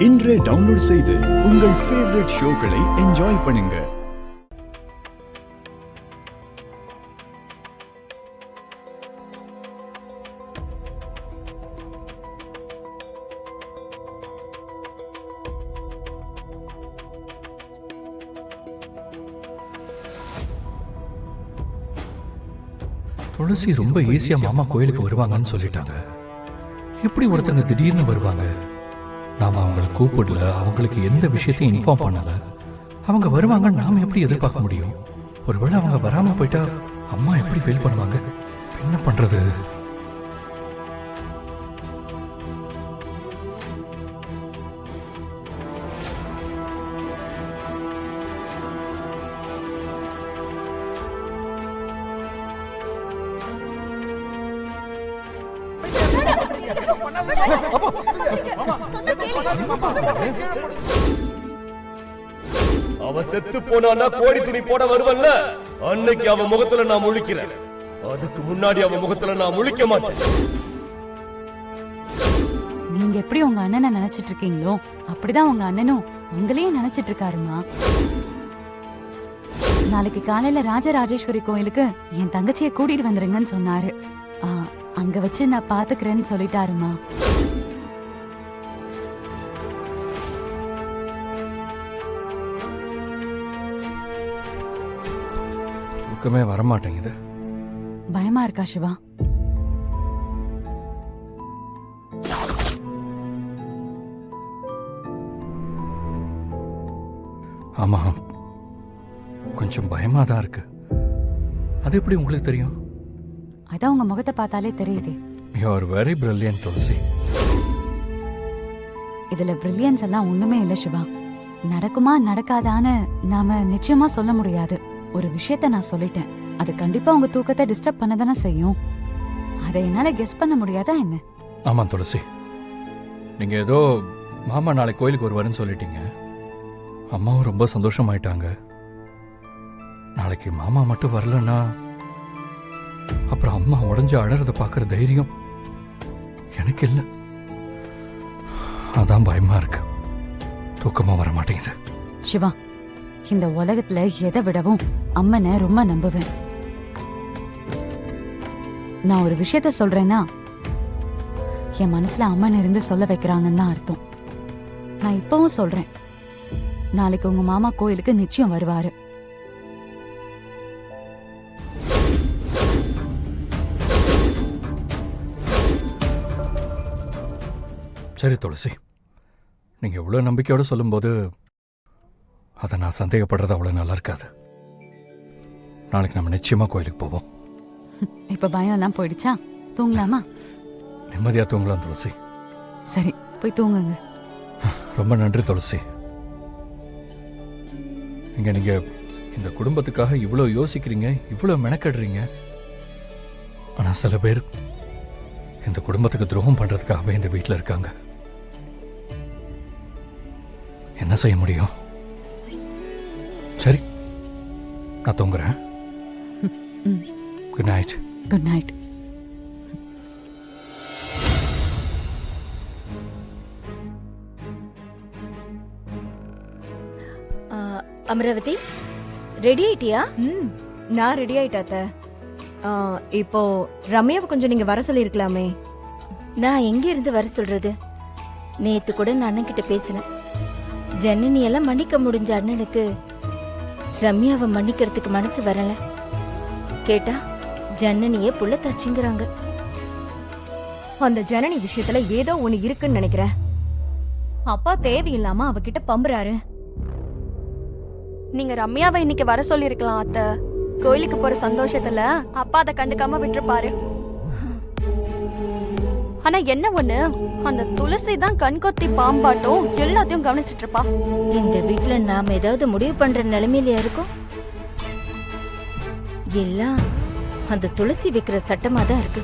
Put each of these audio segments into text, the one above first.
இன்றே டவுன்லோட் செய்து உங்கள் ஃபேவரட் ஷோக்களை என்ஜாய் பண்ணுங்க. துளசி ரொம்ப ஈஸியா மாமா கோயிலுக்கு வருவாங்கன்னு சொல்லிட்டாங்க. எப்படி ஒருத்தங்க திடீர்னு வருவாங்க? நாம அவங்களை கூப்பிடல, அவங்களுக்கு எந்த விஷயத்தையும் இன்ஃபார்ம் பண்ணல. அவங்க வருவாங்கன்னு நாம எப்படி எதிர்பார்க்க முடியும்? ஒருவேளை அவங்க வராம போயிட்டா அம்மா எப்படி ஃபீல் பண்ணுவாங்க? என்ன பண்றது? அவ செத்து போனா கோடி துணி போட வருவல்ல, அன்னைக்கு அவ முகத்துல நான் முழிக்கிறேன். அதுக்கு முன்னாடி அவ முகத்துல நான் முழிக்க மாட்டேன். நீங்க எப்படி உங்க அண்ணனை நினைச்சிட்டு இருக்கீங்களோ அப்படிதான் உங்க அண்ணனும் உங்களையே நினைச்சிட்டு இருக்காருமா. நாளைக்கு காலையில ராஜராஜேஸ்வரி கோயிலுக்கு என் தங்கச்சியை கூட்டிட்டு வந்துருங்கன்னு சொன்னாரு. அங்க வச்சு நான் பாத்துக்கிறேன்னு சொல்லிட்டாருமா. தூக்கமே வரமாட்டேங்குது. பயமா இருக்கா சிவா? ஆமா, கொஞ்சம் பயமா தான் இருக்கு. அது எப்படி உங்களுக்கு தெரியும்? அதான் உங்க முகத்தை பார்த்தாலே தெரியுது. யூ ஆர் வெரி பிரில்லியன்ட் துளசி. இதுல பிரில்லியன்ஸ் எல்லாம் ஒண்ணுமே இல்ல சிவா. நடக்குமா நடக்காதான்னு நாம நிச்சயமா சொல்ல முடியாது. ஒரு விஷயத்த நான் சொல்லிட்டேன், அது கண்டிப்பா உங்க தூக்கத்தை டிஸ்டர்ப் பண்ணதானே செய்யும். அதை என்னால கெஸ் பண்ண முடியாதா என்ன? ஆமா துளசி, நீங்க ஏதோ மாமா நாளைக்கு கோயிலுக்கு வருவாருன்னு சொல்லிட்டீங்க. அம்மாவும் ரொம்ப சந்தோஷமாயிட்டாங்க. நாளைக்கு மாமா மட்டும் வரலன்னா அப்புறம் அம்மா உடஞ்சு அழறத பாக்குற தைரியம் எனக்கு இல்லை. அதான் பயமா இருக்கு, தூக்கமா வர மாட்டேங்குது. சிவா, இந்த உலகத்துல எதை விடவும் அம்மனை ரொம்ப நம்புவேன். நான் ஒரு விஷயத்த சொல்றேன்னா என் மனசுல அம்மன் இருந்து சொல்ல வைக்கிறாங்கன்னு தான் அர்த்தம். நான் இப்பவும் சொல்றேன், நாளைக்கு உங்க மாமா கோயிலுக்கு நிச்சயம் வருவாரு. சரி துளசி, நீங்க இவ்வளவு நம்பிக்கையோட சொல்லும்போது அதை நான் சந்தேகப்படுறது அவ்வளவு நல்லா இருக்காது. நாளைக்கு நம்ம நிச்சயமா கோயிலுக்கு போவோம். இப்ப பயம் எல்லாம் போயிடுச்சா? தூங்கலாமா? நிம்மதியா தூங்கலாம் துளசி. சரி, போய் தூங்குங்க. ரொம்ப நன்றி துளசி. நீங்க இந்த குடும்பத்துக்காக இவ்வளவு யோசிக்கிறீங்க, இவ்வளவு மெனக்கடுறீங்க. ஆனா சில பேர் இந்த குடும்பத்துக்கு துரோகம் பண்றதுக்காகவே இந்த வீட்டில் இருக்காங்க. என்ன செய்ய முடியும்? சரி, நான் தூங்குறேன். Good night. Good night. Amaravathi, ready ஆயிட்டியா? நான் ரெடி ஆயிட்டாத்த. இப்போ ரம்யாவை கொஞ்சம் நீங்க வர சொல்லிருக்கலாமே. நான் எங்க இருந்து வர சொல்றது? நேத்து கூட நான் அண்ணன் கிட்ட பேசினேன். ஜனனி எல்லாம் மன்னிக்க முடிஞ்ச அண்ணனுக்கு ரம்யாவை மன்னிக்கிறதுக்கு மனசு வரல. கேட்டா ஜனனியே புள்ள தச்சுங்கிறாங்க. அந்த ஜனனி விஷயத்துல ஏதோ ஒண்ணு இருக்குன்னு நினைக்கிறேன். அப்பா தேவையில்லாம அவகிட்ட பம்புறாரு. நீங்க ரம்யாவை இன்னைக்கு வர சொல்லிருக்கலாம் அத்தை. கோயிலுக்கு போற சந்தோஷத்துல அப்பா அதை கண்டுக்காம விட்டுருப்பாரு. ஆனா என்ன ஒண்ணு, அந்த துளசி தான் கண்கொத்தி பாம்பாட்டும் எல்லாத்தையும் கவனிச்சிட்டு இருப்பா. இந்த வீட்டுல நாம ஏதாவது முடிவு பண்ற நிலைமையில இருக்கோம். எல்லாம் அந்த துளசி வைக்கிற சட்டமா தான் இருக்கு.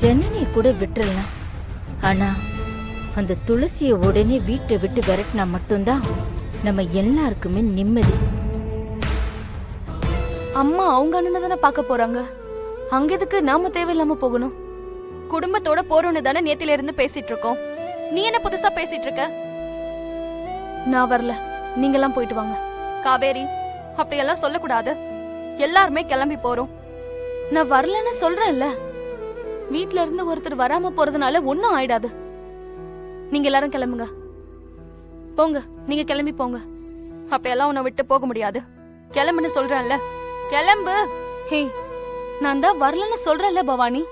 ஜனனியை கூட விட்டுறலாம், ஆனா அந்த துளசியை உடனே வீட்டை விட்டு விரட்டினா மட்டும்தான் நம்ம எல்லாருக்குமே நிம்மதி. அம்மா அவங்க அண்ணனை தானே பார்க்க போறாங்க, அங்க எதுக்கு நாம தேவையில்லாம போகணும்? குடும்பத்தோட போறோன்னு தானே நேத்தில இருந்து பேசிட்டு இருக்கோம். நீ என்ன புதுசா பேசிட்டு இருக்க? நான் வரல, நீங்கெல்லாம் போயிட்டு வாங்க. காவேரி, அப்படியெல்லாம் சொல்லக்கூடாது. எல்லாருமே கிளம்பி போறோம். நான் வரலன்னு சொல்றேன்ல. வீட்ல இருந்து ஒருத்தர் வராம போறதுனால ஒன்னும் ஆயிடாது. நீங்க எல்லாரும் கிளம்புங்க. போங்க, நீங்க கிளம்பி போங்க. அப்படியெல்லாம் உன்னை விட்டு போக முடியாது. கிளம்புன்னு சொல்றேன்ல, கிளம்பு. ஹே, நான் தான் வரலன்னு சொல்றேன்ல பவானி.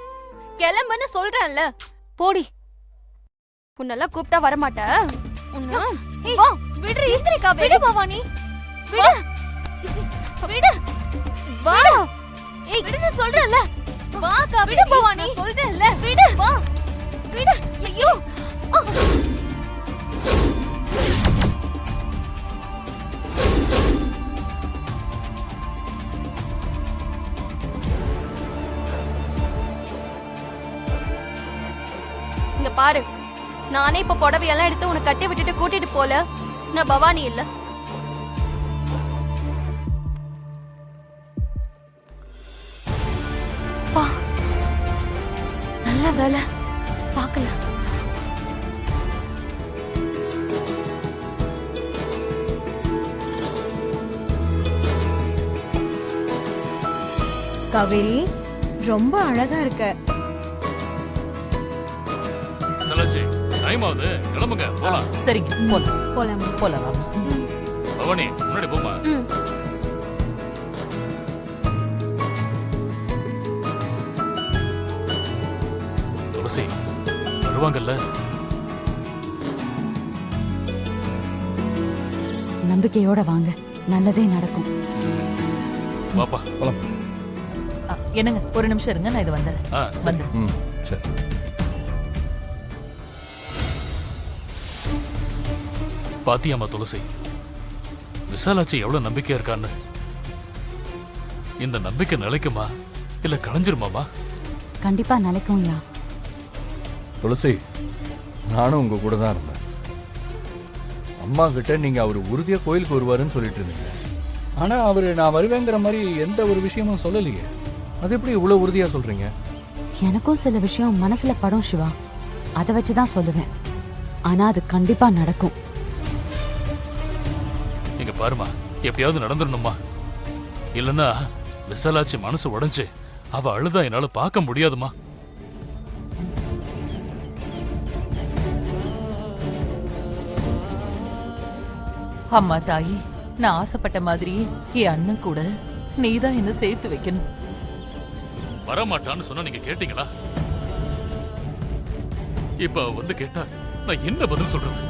கிளம்புன்னு சொல்றேன்ல. போடி. உன்னெல்லாம் கூப்பிட்டா வரமாட்ட. வா, விடுறி. விடு பவானி, விடு. விடு. வா. ஏய், விடுன்னு சொல்றேன்ல. வா காவேரி. விடு பவானி, சொல்றேன்ல. விடு. வா. விடு. ஐயோ. இங்க பாரு, நானே இப்ப புடவையெல்லாம் எடுத்து உனக்கு கட்டி விட்டுட்டு கூட்டிட்டு போல. நான் பவானி இல்ல. பா, நல்ல வேலை பார்க்கல. காவேரி ரொம்ப அழகா இருக்க. சலாச்சி, டைம் ஆகுது, கிளம்புங்க போலாம். சரிங்க, போலாம் போலாமா? போலாம் வாமா. பவானி, முன்னாடி போமா. துளசி, வருவாங்கல்ல? நம்பிக்கையோட வாங்க, நல்லதே நடக்கும். வாப்பா. என்னங்க, ஒரு நிமிஷம் இருங்க, நான் இது வந்துடுறேன். சரி. வந்துடுறேன். ம் சரி. பாத்தியாமா துளசி, விசாலாச்சி எவ்வளவு நம்பிக்கையா இருக்கான்னு. இந்த நம்பிக்கை நிலைக்குமா இல்ல களைஞ்சிருமாமா? கண்டிப்பா நிலைக்கும் யா. துளசி, நானும் உங்க கூட தான் இருந்தேன். அம்மா கிட்ட நீங்க அவர் உறுதியா கோயிலுக்கு வருவாருன்னு சொல்லிட்டு இருந்தீங்க. ஆனா அவரு நான் வருவேங்கிற மாதிரி எந்த ஒரு விஷயமும் சொல்லலையே. அது எப்படி இவ்வளவு உறுதியா சொல்றீங்க? எனக்கும் சில விஷயம் மனசுல படும் சிவா, அதை வச்சுதான் சொல்லுவேன். ஆனா அது கண்டிப்பா நடக்கும். இங்க பாருமா, எப்படியாவது நடந்துடணுமா, இல்லன்னா விசாலாச்சி மனசு உடைஞ்சு அவ அழுதா என்னால பார்க்க முடியாதுமா. அம்மா தாயி, நான் ஆசைப்பட்ட மாதிரியே என் அண்ணன் கூட நீதான் என்ன சேர்த்து வைக்கணும். வரமாட்டான்னு சொன்னா நீங்க கேட்டீங்களா? இப்ப அவ வந்து கேட்டா நான் என்ன பதில் சொல்றது?